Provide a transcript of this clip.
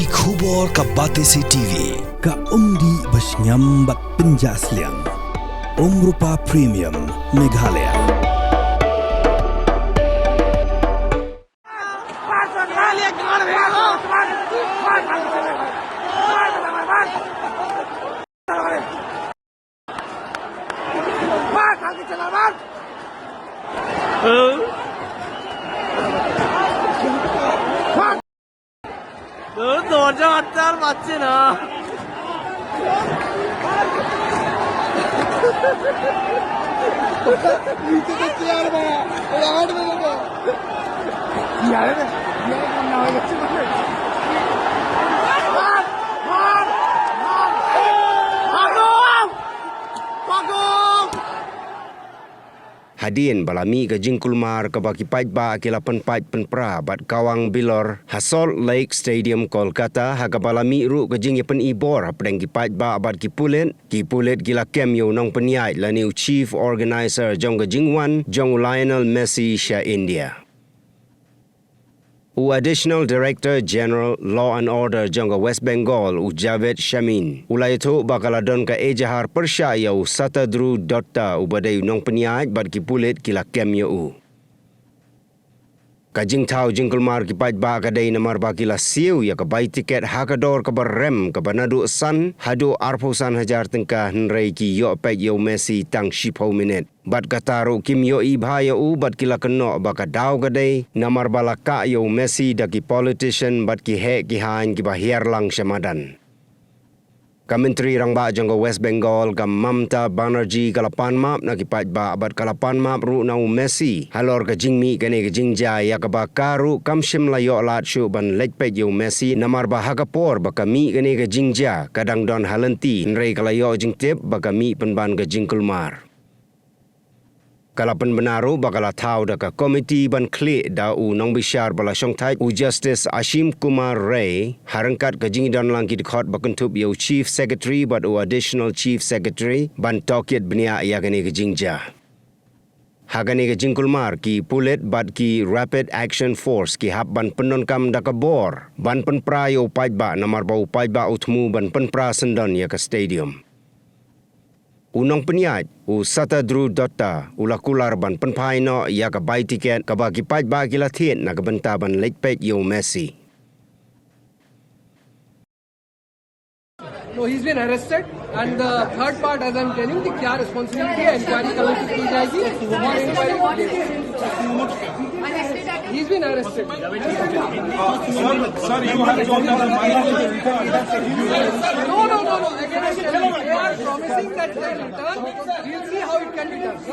Ki khubor ka Batesi TV ka umdi basnyam bak penjaslian Rupa Premium Meghalaya. দরজা আটতে আর পাচ্ছে না। Hadin balami ke Jingkulmar ke baki pait ba ke 8 pait penpra bat kawang bilor Salt Lake Stadium Kolkata ha balami ru ke jing pen ibor apdeng ki pait ba bat ki pulet gila kem yo Nongpyniaid la new chief organizer jong ke Jingwan jong Lionel Messi Shah India. Additional Director General Law and Order jangka West Bengal Javed Shamin. Ulai itu bakaladon ka ejahar persya yau satadru dotta ubadai Nongpyniaid bad ki pulit kila kem yau. Kajing tau Jingkulmar ki pait ba kadai namar ba kila siu ya ka bai tiket hakador ka barrem ka banadu san hadu arpusan hajar tengkah nrei ki yo pek yo Messi tang shipau minit. Bat kataru kim yo ibhaya u bat kila keno baka daw kadai namar balaka yo Messi daki politician bat ki he ki hain ki bahir lang syamadan. Kamentri rangba jangka West Bengal ka Mamta Banerjee kalapan map na kipait ba abat kalapan map ru na Messi halor ka jingmi kane ka jingja ya ka bakaru kamshim layo lat shu ban lejpet yo Messi namar ba hakapor baka mi kane ka jingja kadang don halenti nrei kalayo jingtip baka mi penban ka Jingkulmar. Kalapan benaru bakala tau da ka komiti ban klik da u nong bishar bala syongtai u Justice Ashim Kumar Ray harangkat ka jingidon lang ki dekhot bakentup yo Chief Secretary but u Additional Chief Secretary ban Tiket benia ya kane ka jingja. Hagane ka Jingkulmar ki pulit bat ki Rapid Action Force ki hap ban penonkam da ka bor ban penpra yo pait ba namar ba u pait ba utmu ban penpra sendon ya ka stadium. Nongpyniaid satadru dotta ula Kular ban Pynphai no ya ka bai tiket ka bagi pait ba kila thien na ka benta ban lejpet yo Messi. No, he's been arrested, and the third part, as I'm telling, the kya responsibility है inquiry committee की जाएगी और inquiry he's been arrested. Sir, you have told us No. Again, I'm telling you, they are promising that they will return. We'll see how it can be done.